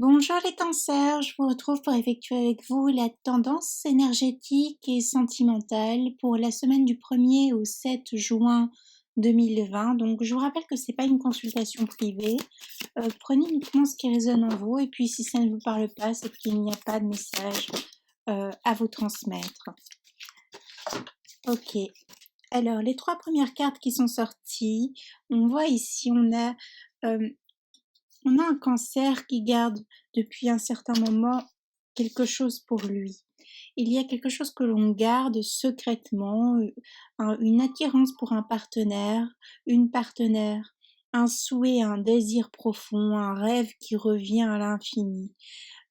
Bonjour les cancers, je vous retrouve pour effectuer avec vous la tendance énergétique et sentimentale pour la semaine du 1er au 7 juin 2020. Donc je vous rappelle que c'est pas une consultation privée. Prenez uniquement ce qui résonne en vous et puis si ça ne vous parle pas, c'est qu'il n'y a pas de message à vous transmettre. Ok. Alors les trois premières cartes qui sont sorties, on voit ici, euh, on a un cancer qui garde depuis un certain moment quelque chose pour lui. Il y a quelque chose que l'on garde secrètement, une attirance pour un partenaire, une partenaire, un souhait, un désir profond, un rêve qui revient à l'infini.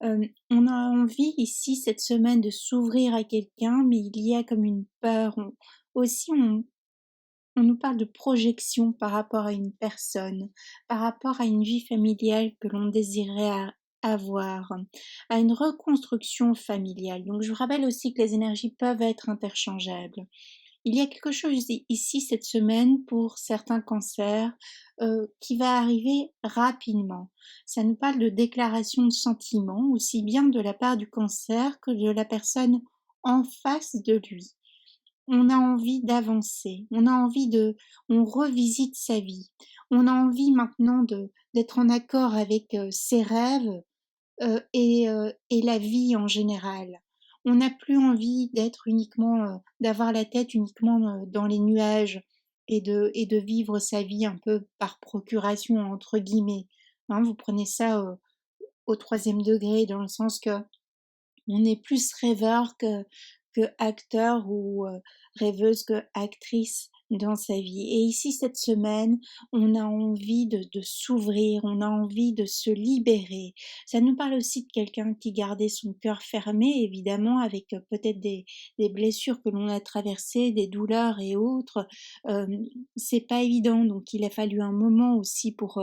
On a envie ici cette semaine de s'ouvrir à quelqu'un, mais il y a comme une peur. On nous parle de projection par rapport à une personne, par rapport à une vie familiale que l'on désirait avoir, à une reconstruction familiale. Donc je vous rappelle aussi que les énergies peuvent être interchangeables. Il y a quelque chose ici cette semaine pour certains cancers qui va arriver rapidement. Ça nous parle de déclaration de sentiments, aussi bien de la part du cancer que de la personne en face de lui. On a envie d'avancer, on revisite sa vie, on a envie maintenant d'être en accord avec ses rêves et la vie en général. On n'a plus envie d'être uniquement, d'avoir la tête uniquement dans les nuages et de vivre sa vie un peu par procuration entre guillemets. Hein, vous prenez ça au troisième degré dans le sens que on est plus rêveur que acteur ou rêveuse que actrice dans sa vie. Et ici, cette semaine, on a envie de s'ouvrir, on a envie de se libérer. Ça nous parle aussi de quelqu'un qui gardait son cœur fermé, évidemment, avec peut-être des blessures que l'on a traversées, des douleurs et autres. Euh, c'est pas évident, donc il a fallu un moment aussi pour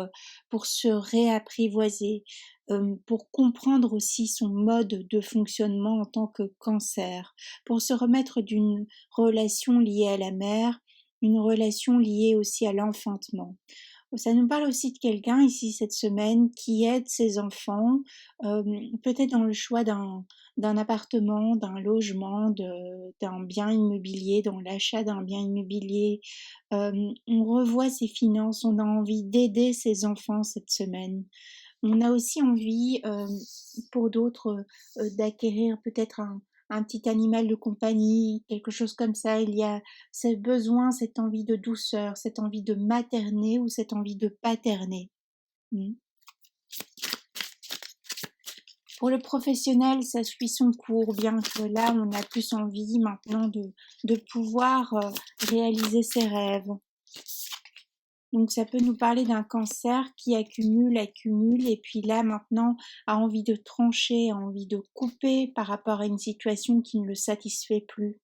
se réapprivoiser, pour comprendre aussi son mode de fonctionnement en tant que cancer, pour se remettre d'une relation liée à la mère, une relation liée aussi à l'enfantement. Ça nous parle aussi de quelqu'un ici cette semaine qui aide ses enfants, peut-être dans le choix d'un appartement, d'un logement, d'un bien immobilier, dans l'achat d'un bien immobilier. On revoit ses finances, on a envie d'aider ses enfants cette semaine. On a aussi envie, pour d'autres, d'acquérir peut-être un petit animal de compagnie, quelque chose comme ça. Il y a ce besoin, cette envie de douceur, cette envie de materner ou cette envie de paterner. Mmh. Pour le professionnel, ça suit son cours, bien que là, on a plus envie maintenant de pouvoir réaliser ses rêves. Donc ça peut nous parler d'un cancer qui accumule, et puis là maintenant a envie de trancher, a envie de couper par rapport à une situation qui ne le satisfait plus.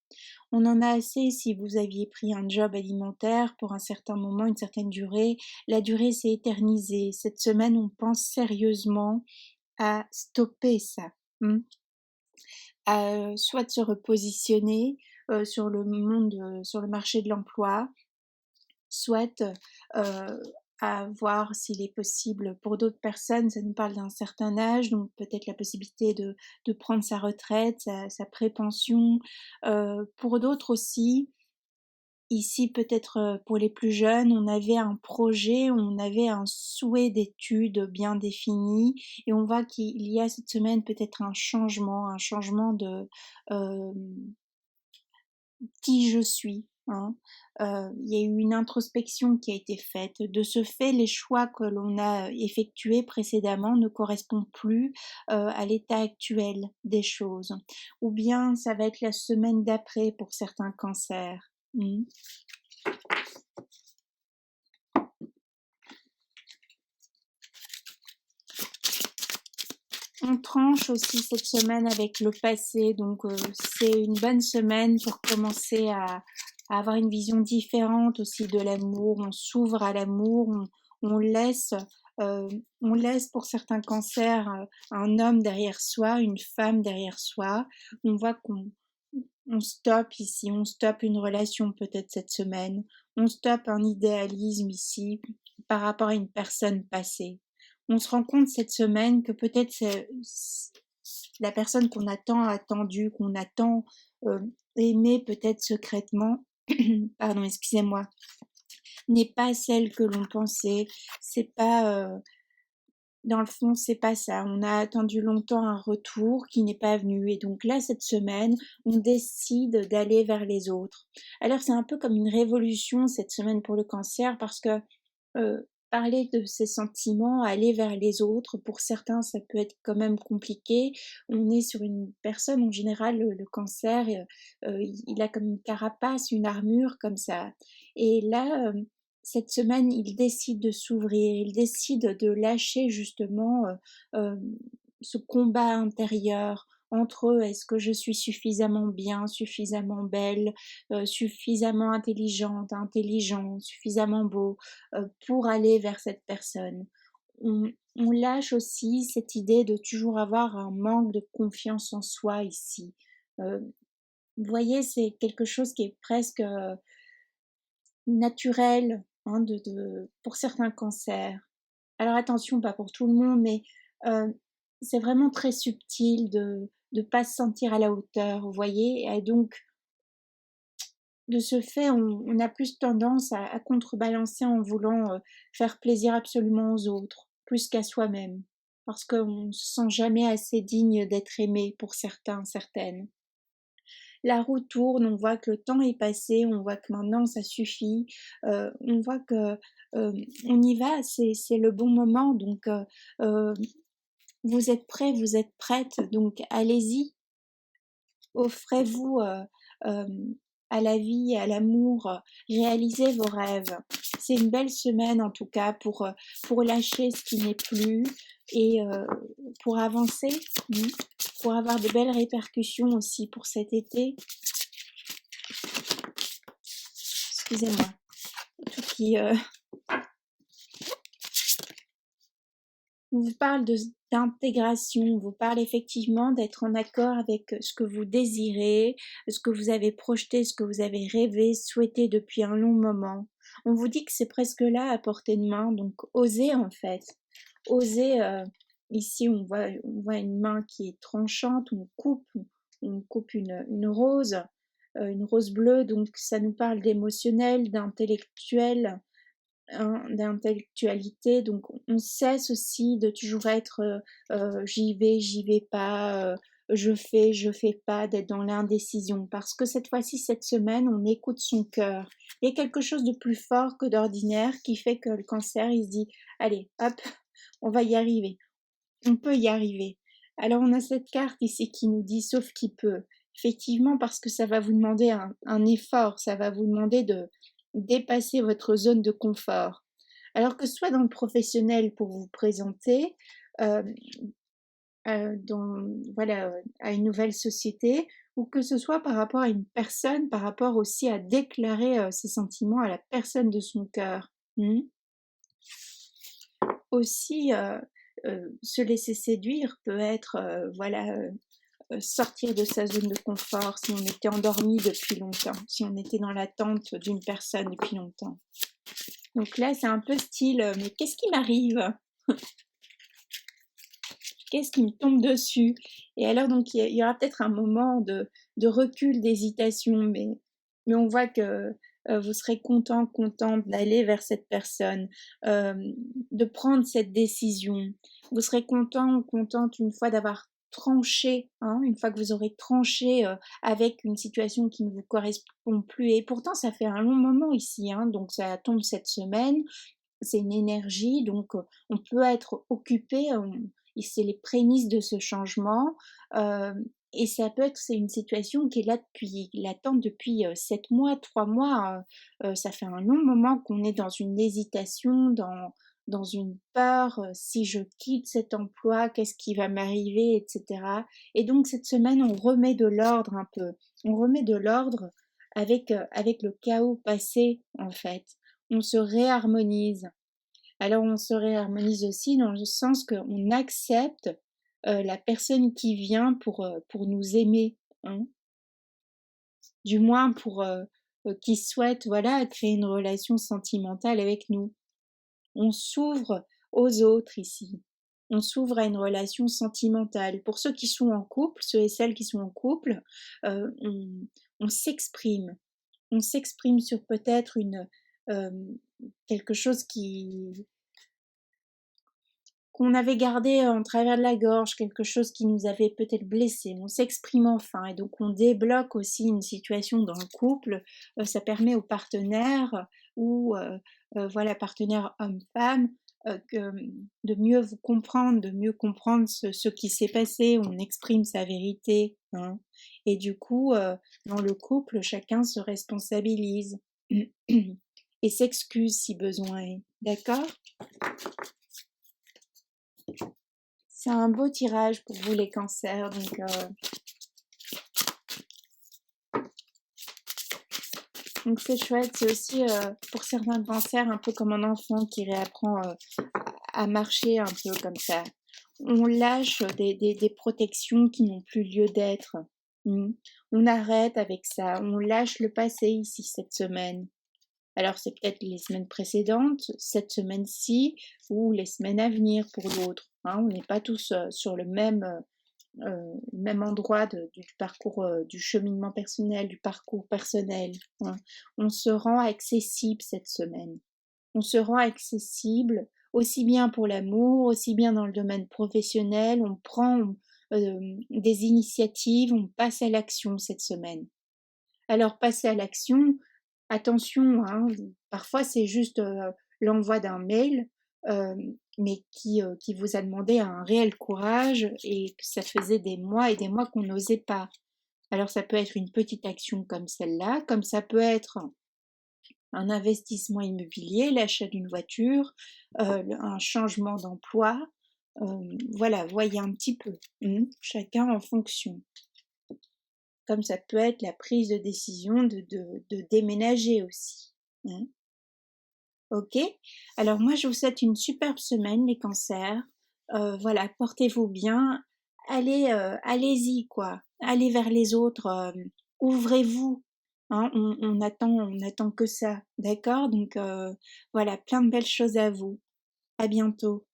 On en a assez si vous aviez pris un job alimentaire pour un certain moment, une certaine durée. La durée s'est éternisée. Cette semaine, on pense sérieusement à stopper ça. Soit de se repositionner sur le monde, sur le marché de l'emploi, soit à voir s'il est possible pour d'autres personnes, ça nous parle d'un certain âge, donc peut-être la possibilité de prendre sa retraite, sa prépension. Pour d'autres aussi, ici peut-être pour les plus jeunes, on avait un projet, on avait un souhait d'études bien défini et on voit qu'il y a cette semaine peut-être un changement de euh, qui je suis. Hein. Il y a eu une introspection qui a été faite. De ce fait, les choix que l'on a effectués précédemment ne correspondent plus à l'état actuel des choses. Ou bien ça va être la semaine d'après pour certains cancers. On tranche aussi cette semaine avec le passé, donc c'est une bonne semaine pour commencer à avoir une vision différente aussi de l'amour. On s'ouvre à l'amour, on laisse, on laisse pour certains cancers un homme derrière soi, une femme derrière soi. On voit qu'on stoppe ici, on stoppe une relation peut-être cette semaine, on stoppe un idéalisme ici par rapport à une personne passée. On se rend compte cette semaine que peut-être la personne qu'on a tant attendue, qu'on a tant aimée peut-être secrètement, pardon, excusez-moi, n'est pas celle que l'on pensait. C'est pas, dans le fond, c'est pas ça. On a attendu longtemps un retour qui n'est pas venu. Et donc là, cette semaine, on décide d'aller vers les autres. Alors c'est un peu comme une révolution cette semaine pour le cancer parce que parler de ses sentiments, aller vers les autres, pour certains, ça peut être quand même compliqué. On est sur une personne, en général, le cancer, il a comme une carapace, une armure comme ça. Et là, cette semaine, il décide de s'ouvrir, il décide de lâcher justement ce combat intérieur entre eux. Est-ce que je suis suffisamment bien, suffisamment belle, suffisamment intelligente, intelligent, suffisamment beau pour aller vers cette personne. On lâche aussi cette idée de toujours avoir un manque de confiance en soi ici. Vous voyez, c'est quelque chose qui est presque naturel hein, pour certains cancers. Alors attention, pas pour tout le monde, mais c'est vraiment très subtil de ne pas se sentir à la hauteur, vous voyez. Et donc, de ce fait, on a plus tendance à contrebalancer en voulant faire plaisir absolument aux autres, plus qu'à soi-même, parce qu'on ne se sent jamais assez digne d'être aimé pour certains, certaines. La roue tourne, on voit que le temps est passé, on voit que maintenant ça suffit, on voit que on y va, c'est le bon moment, donc vous êtes prêts, vous êtes prêtes, donc allez-y, offrez-vous à la vie, à l'amour, réalisez vos rêves. C'est une belle semaine en tout cas pour lâcher ce qui n'est plus et pour avancer, pour avoir de belles répercussions aussi pour cet été. Excusez-moi, tout qui on vous parle d'intégration, on vous parle effectivement d'être en accord avec ce que vous désirez, ce que vous avez projeté, ce que vous avez rêvé, souhaité depuis un long moment. On vous dit que c'est presque là à portée de main, donc osez en fait. Osez, ici on voit une main qui est tranchante, on coupe une rose bleue, donc ça nous parle d'émotionnel, d'intellectuel, hein, d'intellectualité. Donc on cesse aussi de toujours être j'y vais pas, je fais pas, d'être dans l'indécision. Parce que cette fois-ci, cette semaine, on écoute son cœur. Il y a quelque chose de plus fort que d'ordinaire qui fait que le cancer, il se dit, allez, hop, on va y arriver. On peut y arriver. Alors on a cette carte ici qui nous dit sauf qui peut. Effectivement, parce que ça va vous demander un effort, ça va vous demander de dépasser votre zone de confort. Alors que ce soit dans le professionnel pour vous présenter, euh, voilà, à une nouvelle société, ou que ce soit par rapport à une personne, par rapport aussi à déclarer ses sentiments à la personne de son cœur. Aussi, se laisser séduire peut être, voilà, sortir de sa zone de confort si on était endormi depuis longtemps, si on était dans l'attente d'une personne depuis longtemps. Donc là, c'est un peu style, mais qu'est-ce qui m'arrive? Qu'est-ce qui me tombe dessus? Et alors, donc, il y aura peut-être un moment de recul, d'hésitation, mais on voit que vous serez content, contente d'aller vers cette personne, de prendre cette décision. Vous serez content ou contente une fois d'avoir tranché, hein, une fois que vous aurez tranché avec une situation qui ne vous correspond plus. Et pourtant, ça fait un long moment ici, hein, donc ça tombe cette semaine. C'est une énergie, donc on peut être occupé, et c'est les prémices de ce changement. Et ça peut être, c'est une situation qui est là depuis, latente depuis 7 mois, 3 mois. Ça fait un long moment qu'on est dans une hésitation, dans une peur. Si je quitte cet emploi, qu'est-ce qui va m'arriver, etc. Et donc cette semaine, on remet de l'ordre un peu. On remet de l'ordre avec le chaos passé, en fait. On se réharmonise. Alors on se réharmonise aussi dans le sens qu'on accepte la personne qui vient pour nous aimer, hein. Du moins pour qui souhaite voilà créer une relation sentimentale avec nous. On s'ouvre aux autres ici. On s'ouvre à une relation sentimentale. Pour ceux qui sont en couple, ceux et celles qui sont en couple, on s'exprime. On s'exprime sur peut-être quelque chose qu'on avait gardé en travers de la gorge, quelque chose qui nous avait peut-être blessés. On s'exprime enfin et donc on débloque aussi une situation dans le couple. Ça permet aux partenaires ou voilà, partenaires homme-femme, de mieux vous comprendre, de mieux comprendre ce qui s'est passé. On exprime sa vérité, hein. Et du coup, dans le couple, chacun se responsabilise et s'excuse si besoin est. D'accord? C'est un beau tirage pour vous les cancers, donc c'est chouette. C'est aussi pour certains cancers un peu comme un enfant qui réapprend à marcher un peu comme ça. On lâche des protections qui n'ont plus lieu d'être. On arrête avec ça, on lâche le passé ici cette semaine. Alors c'est peut-être les semaines précédentes, cette semaine-ci ou les semaines à venir pour d'autres, hein. On n'est pas tous sur le même endroit du parcours, du cheminement personnel, du parcours personnel, hein. On se rend accessible cette semaine. On se rend accessible aussi bien pour l'amour, aussi bien dans le domaine professionnel. On prend des initiatives, on passe à l'action cette semaine. Alors passer à l'action, attention, hein, parfois c'est juste l'envoi d'un mail, euh, mais qui vous a demandé un réel courage et que ça faisait des mois et des mois qu'on n'osait pas. Alors ça peut être une petite action comme celle-là, comme ça peut être un investissement immobilier, l'achat d'une voiture, un changement d'emploi. Voilà, voyez un petit peu, chacun en fonction. Comme ça peut être la prise de décision de déménager aussi, hein. Ok? Alors moi, je vous souhaite une superbe semaine, les cancers. Voilà, portez-vous bien. Allez-y, quoi. Allez vers les autres. Ouvrez-vous. Hein, on attend que ça. D'accord? Donc voilà, plein de belles choses à vous. À bientôt.